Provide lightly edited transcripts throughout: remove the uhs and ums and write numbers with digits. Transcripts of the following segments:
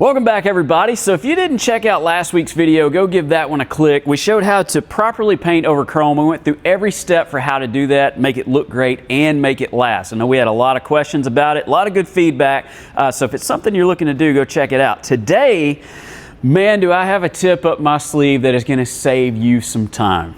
Welcome back, everybody. So if you didn't check out last week's video, go give that one a click. We showed how to properly paint over chrome. We went through every step for how to do that, make it look great and make it last. I know we had a lot of questions about it, a lot of good feedback. So if it's something you're looking to do, go check it out. Today, man, do I have a tip up my sleeve that is going to save you some time.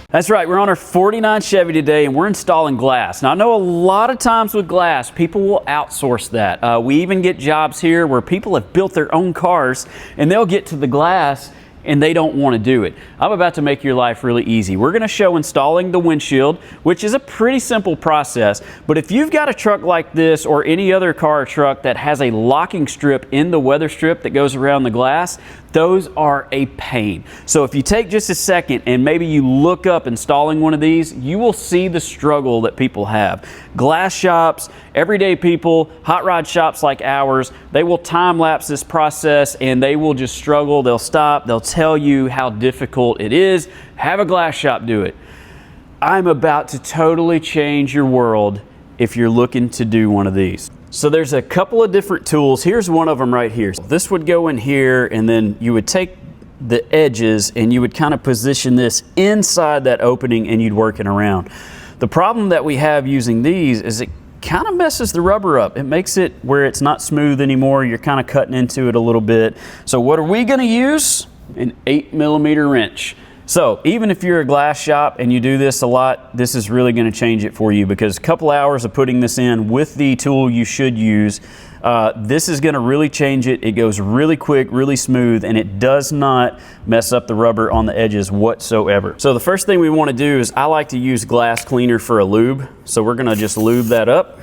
That's right, we're on our 49 Chevy today and we're installing glass. Now I know a lot of times with glass, people will outsource that. We even get jobs here where people have built their own cars and they'll get to the glass and they don't want to do it. I'm about to make your life really easy. We're going to show installing the windshield, which is a pretty simple process. But if you've got a truck like this or any other car or truck that has a locking strip in the weather strip that goes around the glass, those are a pain. So if you take just a second and maybe you look up installing one of these, you will see the struggle that people have. Glass shops, everyday people, hot rod shops like ours, they will time lapse this process and they will just struggle. They'll stop, they'll tell you how difficult it is. Have a glass shop do it. I'm about to totally change your world if you're looking to do one of these. So there's a couple of different tools. Here's one of them right here. This would go in here and then you would take the edges and you would kind of position this inside that opening and you'd work it around. The problem that we have using these is it kind of messes the rubber up. It makes it where it's not smooth anymore. You're kind of cutting into it a little bit. So what are we going to use? An 8mm wrench. So even if you're a glass shop and you do this a lot, this is really going to change it for you, because a couple hours of putting this in with the tool you should use, this is going to really change it. It goes really quick, really smooth, and it does not mess up the rubber on the edges whatsoever. So the first thing we want to do is I like to use glass cleaner for a lube. So we're going to just lube that up.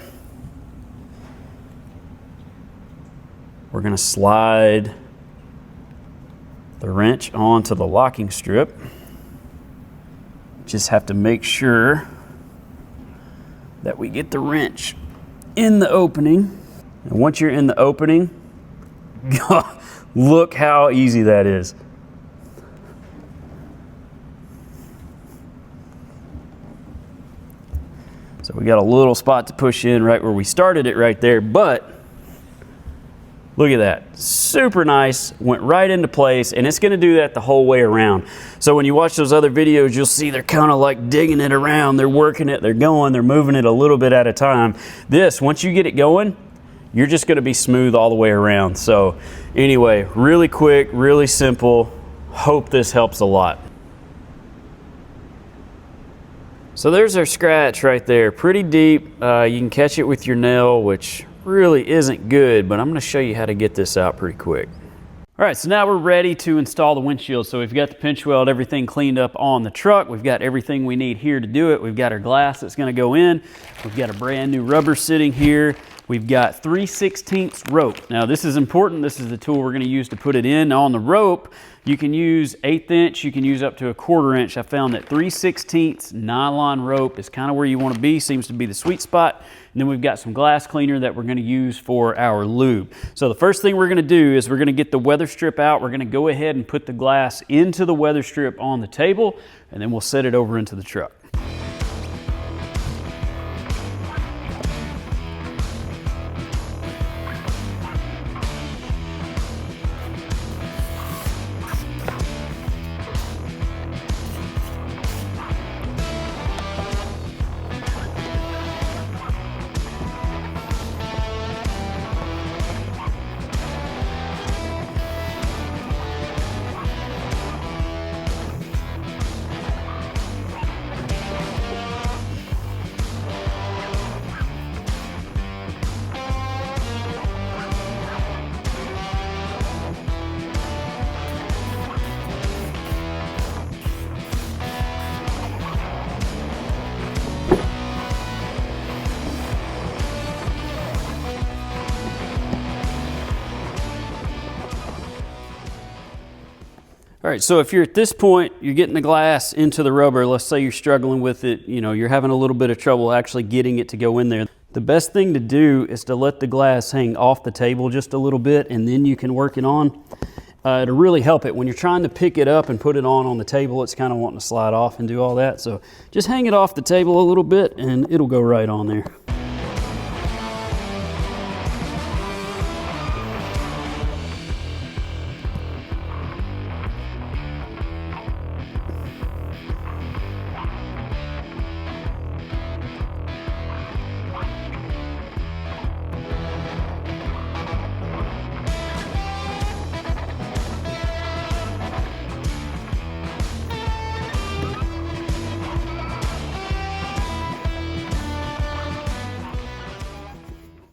We're going to slide the wrench onto the locking strip. Just have to make sure that we get the wrench in the opening. And once you're in the opening, look how easy that is. So we got a little spot to push in right where we started it right there, but look at that, super nice, went right into place, and it's gonna do that the whole way around. So when you watch those other videos, you'll see they're kind of like digging it around, they're working it, they're going, they're moving it a little bit at a time. This, once you get it going, you're just gonna be smooth all the way around. So anyway, really quick, really simple. Hope this helps a lot. So there's our scratch right there, pretty deep. You can catch it with your nail, which really isn't good, but I'm going to show you how to get this out pretty quick. All right, so now we're ready to install the windshield. So we've got the pinch weld, everything cleaned up on the truck. We've got everything we need here to do it. We've got our glass that's going to go in. We've got a brand new rubber sitting here. We've got 3/16 rope. Now this is important. This is the tool we're going to use to put it in. Now on the rope, you can use 1/8 inch, you can use up to 1/4 inch. I found that 3/16 nylon rope is kind of where you want to be, seems to be the sweet spot. And then we've got some glass cleaner that we're going to use for our lube. So the first thing we're going to do is we're going to get the weather strip out. We're going to go ahead and put the glass into the weather strip on the table, and then we'll set it over into the truck. All right, so if you're at this point, you're getting the glass into the rubber, let's say you're struggling with it, you know, you're having a little bit of trouble actually getting it to go in there. The best thing to do is to let the glass hang off the table just a little bit, and then you can work it on. It'll really help it. When you're trying to pick it up and put it on the table, it's kind of wanting to slide off and do all that. So just hang it off the table a little bit and it'll go right on there.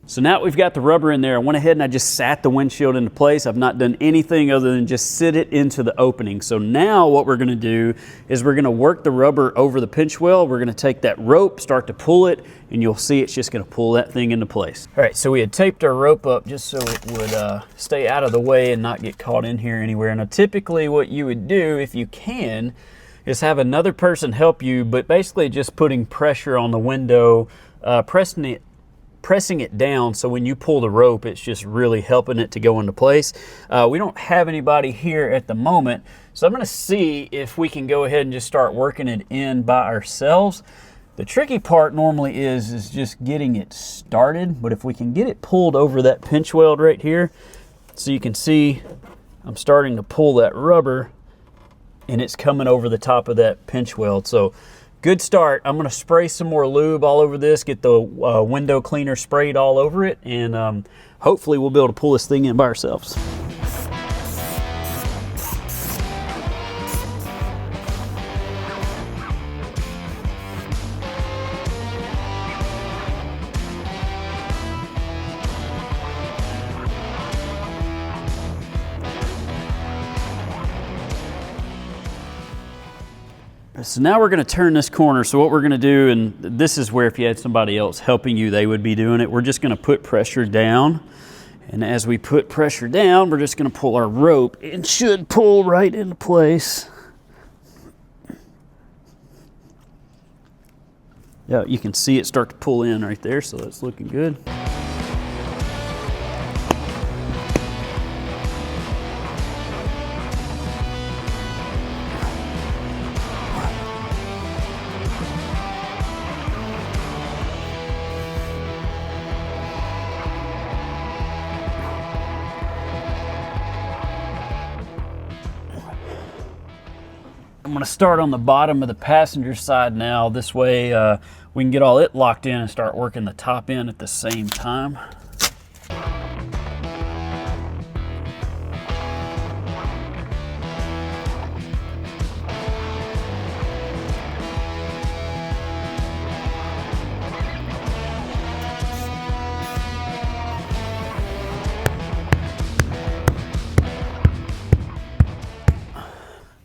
So now we've got the rubber in there. I went ahead and I just sat the windshield into place. I've not done anything other than just sit it into the opening. So now what we're gonna do is we're gonna work the rubber over the pinch well. We're gonna take that rope, start to pull it, and you'll see it's just gonna pull that thing into place. All right, so we had taped our rope up just so it would stay out of the way and not get caught in here anywhere. Now typically what you would do, if you can, is have another person help you, but basically just putting pressure on the window, pressing it down, so when you pull the rope, it's just really helping it to go into place. We don't have anybody here at the moment, so I'm gonna see if we can go ahead and just start working it in by ourselves. The tricky part normally is just getting it started, but if we can get it pulled over that pinch weld right here, so you can see I'm starting to pull that rubber and it's coming over the top of that pinch weld. So good start. I'm gonna spray some more lube all over this, get the window cleaner sprayed all over it, and hopefully we'll be able to pull this thing in by ourselves. So now we're going to turn this corner. So what we're going to do, and this is where if you had somebody else helping you, they would be doing it. We're just going to put pressure down. And as we put pressure down, we're just going to pull our rope. It should pull right into place. Yeah, you can see it start to pull in right there, so that's looking good. I'm going to start on the bottom of the passenger side now. This way we can get all it locked in and start working the top end at the same time.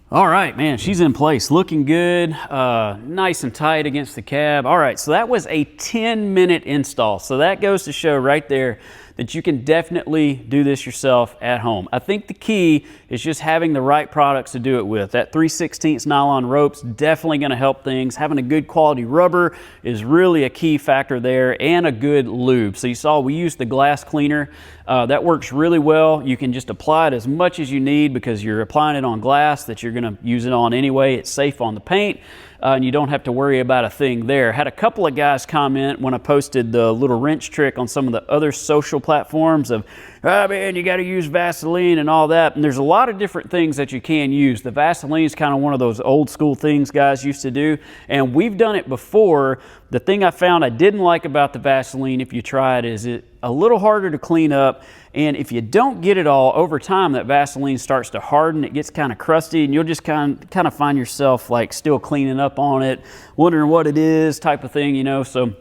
All right, man, she's in place, looking good, nice and tight against the cab. All right, so that was a 10-minute install. So that goes to show right there that you can definitely do this yourself at home. I think the key is just having the right products to do it with. That 3/16 nylon rope's definitely gonna help things. Having a good quality rubber is really a key factor there, and a good lube. So you saw we used the glass cleaner. That works really well. You can just apply it as much as you need because you're applying it on glass that you're gonna use it on anyway. It's safe on the paint. And you don't have to worry about a thing there. Had a couple of guys comment when I posted the little wrench trick on some of the other social platforms of, oh man, you got to use Vaseline and all that. And there's a lot of different things that you can use. The Vaseline is kind of one of those old school things guys used to do, and we've done it before. The thing I found I didn't like about the Vaseline, if you try it, is it a little harder to clean up. And if you don't get it all over time, that Vaseline starts to harden. It gets kind of crusty, and you'll just kind of find yourself like still cleaning up on it, wondering what it is, type of thing, you know. So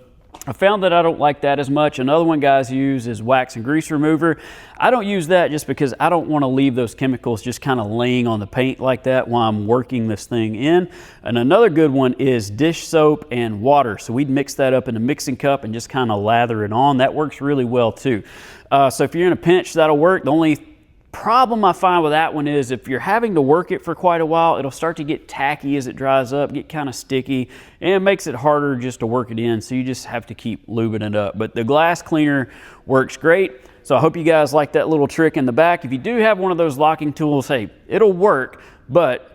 I found that I don't like that as much. Another one guys use is wax and grease remover. I don't use that just because I don't want to leave those chemicals just kind of laying on the paint like that while I'm working this thing in. And another good one is dish soap and water. So we'd mix that up in a mixing cup and just kind of lather it on. That works really well too. So if you're in a pinch, that'll work. The only problem I find with that one is if you're having to work it for quite a while, it'll start to get tacky as it dries up, get kind of sticky, and it makes it harder just to work it in, so you just have to keep lubing it up. But the glass cleaner works great, so I hope you guys like that little trick in the back. If you do have one of those locking tools, hey, it'll work, but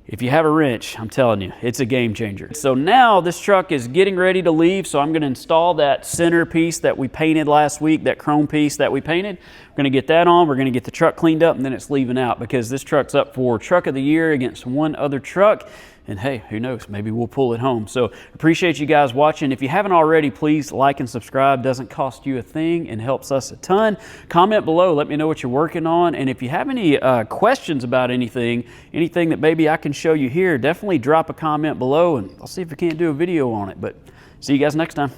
if you have a wrench, I'm telling you, it's a game changer. So now this truck is getting ready to leave, so I'm gonna install that center piece that we painted last week, that chrome piece that we painted. We're gonna get that on, we're gonna get the truck cleaned up, and then it's leaving out because this truck's up for Truck of the Year against one other truck. And hey, who knows, maybe we'll pull it home. So appreciate you guys watching. If you haven't already, please like and subscribe. Doesn't cost you a thing and helps us a ton. Comment below, let me know what you're working on. And if you have any questions about anything that maybe I can show you here, definitely drop a comment below and I'll see if I can't do a video on it. But see you guys next time.